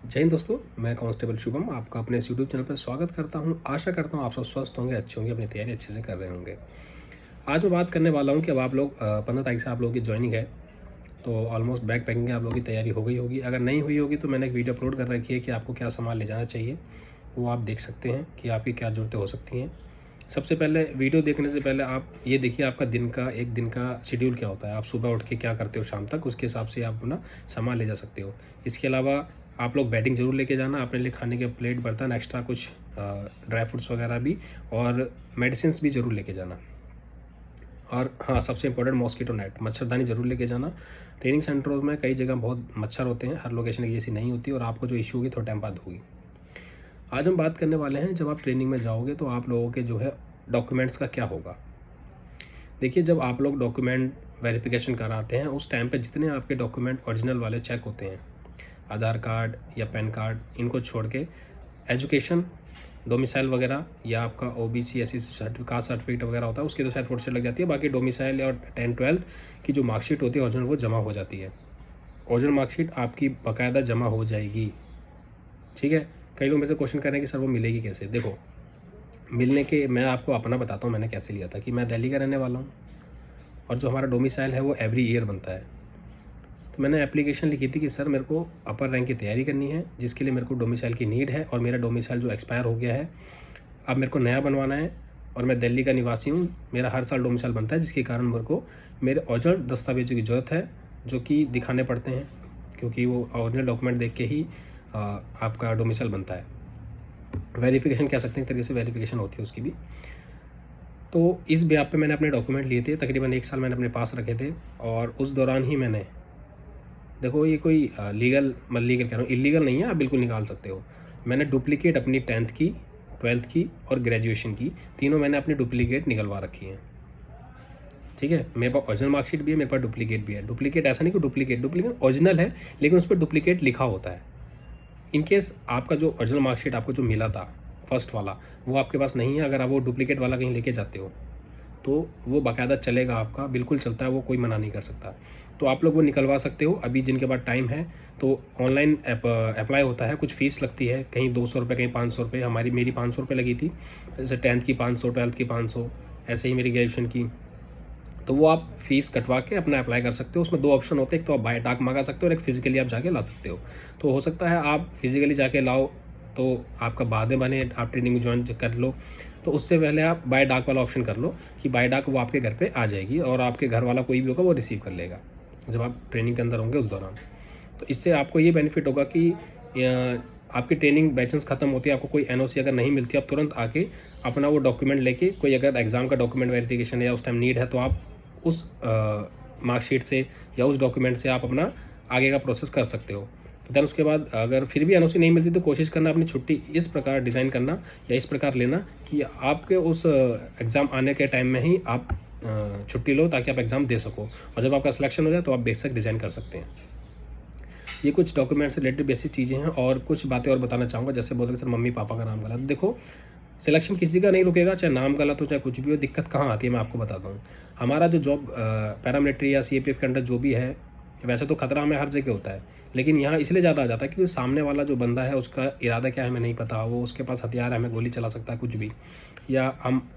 जय हिंद दोस्तों, मैं कांस्टेबल शुभम आपका अपने इस यूट्यूब चैनल पर स्वागत करता हूं। आशा करता हूं आप सब स्वस्थ होंगे, अच्छे होंगे, अपनी तैयारी अच्छे से कर रहे होंगे। आज मैं बात करने वाला हूं कि अब आप लोग 15 तारीख से आप लोगों की ज्वाइनिंग है, तो ऑलमोस्ट बैग पैकिंग की आप लोगों की तैयारी हो गई होगी। अगर नहीं हुई होगी तो मैंने एक वीडियो अपलोड कर रखी है कि आपको क्या सामान ले जाना चाहिए, वो आप देख सकते हैं कि आपकी क्या ज़रूरतें हो सकती हैं। सबसे पहले वीडियो देखने से पहले आप ये देखिए आपका एक दिन का शेड्यूल क्या होता है। आप सुबह उठ के क्या करते हो शाम तक, उसके हिसाब से आप अपना सामान ले जा सकते हो। इसके अलावा आप लोग बेडिंग ज़रूर लेके जाना, अपने लिए खाने के प्लेट, बर्तन, एक्स्ट्रा कुछ ड्राई फ्रूट्स वगैरह भी, और मेडिसिन भी ज़रूर लेके जाना। और हाँ, सबसे इंपॉर्टेंट मॉस्किटो नेट, मच्छरदानी ज़रूर लेके जाना। ट्रेनिंग सेंटरों में कई जगह बहुत मच्छर होते हैं, हर लोकेशन की जैसी नहीं होती, और आपको जो इशू होगी थोड़ा टाइम बाद होगी। आज हम बात करने वाले हैं, जब आप ट्रेनिंग में जाओगे तो आप लोगों के जो है डॉक्यूमेंट्स का क्या होगा। देखिए, जब आप लोग डॉक्यूमेंट वेरिफिकेशन कराते हैं उस टाइम पे जितने आपके डॉक्यूमेंट ओरिजिनल वाले चेक होते हैं, आधार कार्ड या पैन कार्ड, इनको छोड़ के एजुकेशन, डोमिसाइल वगैरह, या आपका ओबीसी एससी कास्ट सर्टिफिकेट वगैरह होता है, उसकी तो शायद फोटो स्टेट लग जाती है। बाकी डोमिसाइल और 10-12 की जो मार्कशीट होती है ओरिजिनल, वो जमा हो जाती है। ओरिजिनल मार्कशीट आपकी बाकायदा जमा हो जाएगी, ठीक है। कई लोग मेरे से क्वेश्चन कर रहे हैं कि सर वो मिलेगी कैसे। देखो, मिलने के मैं आपको अपना बताता हूँ मैंने कैसे लिया था। कि मैं दिल्ली का रहने वाला हूँ, और जो हमारा डोमिसाइल है वो एवरी ईयर बनता है। तो मैंने एप्लीकेशन लिखी थी कि सर मेरे को अपर रैंक की तैयारी करनी है, जिसके लिए मेरे को डोमिसाइल की नीड है, और मेरा डोमिसाइल जो एक्सपायर हो गया है, अब मेरे को नया बनवाना है, और मैं दिल्ली का निवासी हूँ। मेरा हर साल डोमिसाइल बनता है, जिसके कारण मेरे को मेरे ओरिजिनल दस्तावेजों की ज़रूरत है, जो कि दिखाने पड़ते हैं, क्योंकि वो ओरिजिनल डॉक्यूमेंट देख के ही आपका डोमिसाइल बनता है। वेरिफिकेशन कह सकते हैं, एक तरीके से वेरिफिकेशन होती है उसकी भी। तो इस ब्याह पे मैंने अपने डॉक्यूमेंट लिए थे, तकरीबन 1 साल मैंने अपने पास रखे थे, और उस दौरान ही मैंने, देखो ये कोई लीगल कह रहा हूँ, इलीगल नहीं है, आप बिल्कुल निकाल सकते हो। मैंने डुप्लीकेट अपनी 10th की, 12th की और ग्रेजुएशन की, तीनों मैंने अपनी डुप्लीकेट निकलवा रखी हैं, ठीक है। मेरे पास ओरिजिनल मार्कशीट भी है, मेरे पास डुप्लीकेट भी है। डुप्लीकेट ऐसा नहीं कि डुप्लीकेट ओरिजिनल है, लेकिन उस पर डुप्लीकेट लिखा होता है। इनकेस आपका जो ओरिजिनल मार्कशीट आपको जो मिला था फर्स्ट वाला, वो आपके पास नहीं है, अगर आप वो डुप्लीकेट वाला कहीं लेके जाते हो तो वो बाकायदा चलेगा, आपका बिल्कुल चलता है, वो कोई मना नहीं कर सकता। तो आप लोग वो निकलवा सकते हो अभी, जिनके पास टाइम है। तो ऑनलाइन अप्लाई होता है, कुछ फ़ीस लगती है, कहीं 200 रुपये, कहीं 500 रुपये। मेरी 500 रुपये लगी थी, जैसे 10th की 500, 12th की 500, ऐसे ही मेरी ग्रेजुएशन की। तो वो आप फीस कटवा के अपना अप्लाई कर सकते हो। उसमें 2 ऑप्शन होते हैं, एक तो आप बाय डाक मंगा सकते हो, और एक फिजिकली आप जाके ला सकते हो। तो हो सकता है आप फिजिकली जाके लाओ तो आपका बाद में बने, आप ट्रेनिंग ज्वाइन कर लो, तो उससे पहले आप बाय डाक वाला ऑप्शन कर लो, कि बाय डाक वो आपके घर पे आ जाएगी, और आपके घर वाला कोई भी होगा वो रिसीव कर लेगा जब आप ट्रेनिंग के अंदर होंगे उस दौरान। तो इससे आपको ये बेनिफिट होगा कि आपकी ट्रेनिंग बाई चांस ख़त्म होती है, आपको कोई एनओसी अगर नहीं मिलती, आप तुरंत आके अपना वो डॉक्यूमेंट लेके, कोई अगर एग्ज़ाम का डॉक्यूमेंट वेरिफिकेशन या उस टाइम नीड है, तो आप उस मार्कशीट से या उस डॉक्यूमेंट से आप अपना आगे का प्रोसेस कर सकते हो। देन उसके बाद अगर फिर भी एनओसी नहीं मिलती, तो कोशिश करना अपनी छुट्टी इस प्रकार डिज़ाइन करना या इस प्रकार लेना कि आपके उस एग्ज़ाम आने के टाइम में ही आप छुट्टी लो, ताकि आप एग्ज़ाम दे सको, और जब आपका सिलेक्शन हो जाए तो आप बेशक डिज़ाइन कर सकते हैं। ये कुछ डॉक्यूमेंट से रिलेटेड बेसिक चीज़ें हैं, और कुछ बातें और बताना चाहूँगा। जैसे बोलते हैं सर मम्मी पापा का नाम गलत, देखो सिलेक्शन किसी का नहीं रुकेगा, चाहे नाम गलत हो चाहे कुछ भी हो। दिक्कत कहाँ आती है मैं आपको बताता हूँ। हमारा जो जॉब पैरामिलिट्री या सीएपीएफ के अंडर जो भी है, वैसे तो खतरा हमें हर जगह होता है, लेकिन यहाँ इसलिए ज़्यादा आ जाता है क्योंकि सामने वाला जो बंदा है उसका इरादा क्या है हमें नहीं पता। वो उसके पास हथियार है, हमें गोली चला सकता है, कुछ भी। या हम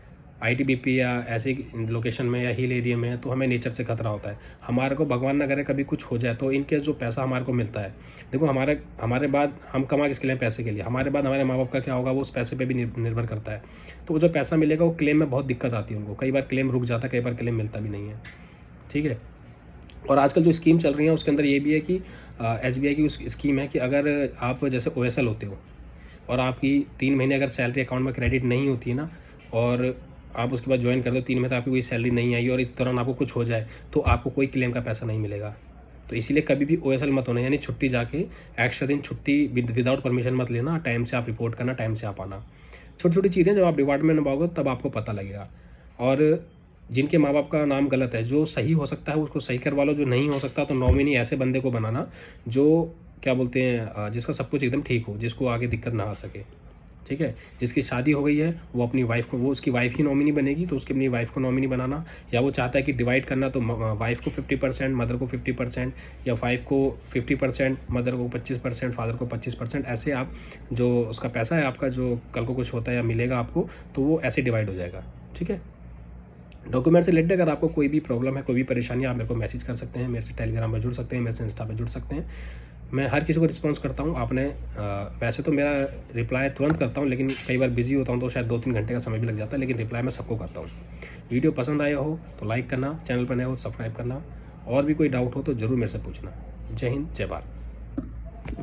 आईटीबीपी या ऐसे लोकेशन में या हिल एरिया में है, तो हमें नेचर से खतरा होता है। हमारे को भगवान ना करे कभी कुछ हो जाए, तो इनके जो पैसा हमारे को मिलता है, देखो हमारे बाद हम कमा किसके लिए, पैसे के लिए। हमारे बाद हमारे माँ बाप का क्या होगा, वो उस पैसे पे भी निर्भर करता है। तो वो जो पैसा मिलेगा वो क्लेम में बहुत दिक्कत आती है उनको, कई बार क्लेम रुक जाता है, कई बार क्लेम मिलता भी नहीं है, ठीक है। और आजकल जो स्कीम चल रही है उसके अंदर ये भी है कि एसबीआई की उस स्कीम है कि अगर आप जैसे ओएसएल होते हो, और आपकी 3 महीने अगर सैलरी अकाउंट में क्रेडिट नहीं होती है ना, और आप उसके बाद ज्वाइन कर दो, 3 महीने तक आपकी कोई सैलरी नहीं आई, और इस दौरान आपको कुछ हो जाए, तो आपको कोई क्लेम का पैसा नहीं मिलेगा। तो इसीलिए कभी भी ओएसएल मत होना, यानी छुट्टी जाके एक्स्ट्रा दिन छुट्टी विदाउट परमिशन मत लेना। टाइम से आप रिपोर्ट करना, टाइम से आप आना। छोटी छोटी चीज़ें जब आप डिपार्टमेंट में पाओगे तब आपको पता लगेगा। और जिनके माँ बाप का नाम गलत है, जो सही हो सकता है उसको सही करवा लो, जो नहीं हो सकता तो नॉमिनी ऐसे बंदे को बनाना जो क्या बोलते हैं जिसका सब कुछ एकदम ठीक हो, जिसको आगे दिक्कत ना आ सके, ठीक है। जिसकी शादी हो गई है वो अपनी वाइफ को, वो उसकी वाइफ ही नॉमिनी बनेगी, तो उसकी अपनी वाइफ को नॉमिनी बनाना, या वो चाहता है कि डिवाइड करना तो वाइफ को 50%, मदर को 50%, या वाइफ को 50%, मदर को 25%, फादर को 25%, ऐसे आप जो उसका पैसा है आपका जो कल को कुछ होता है या मिलेगा आपको, तो वो ऐसे डिवाइड हो जाएगा। ठीक है। डॉक्यूमेंट से रिलेटेड अगर आपको कोई भी प्रॉब्लम है, कोई भी परेशानी है, आप मेरे को मैसेज कर सकते हैं, मेरे से टेलीग्राम पर जुड़ सकते हैं, मेरे से इंस्टा पर जुड़ सकते हैं। मैं हर किसी को रिस्पॉन्स करता हूँ। आपने वैसे तो मेरा रिप्लाई तुरंत करता हूँ, लेकिन कई बार बिजी होता हूँ तो शायद 2-3 घंटे का समय भी लग जाता है, लेकिन रिप्लाई मैं सबको करता हूँ। वीडियो पसंद आया हो तो लाइक करना, चैनल पर नए हो तो सब्सक्राइब करना, और भी कोई डाउट हो तो ज़रूर मेरे से पूछना। जय हिंद, जय भारत।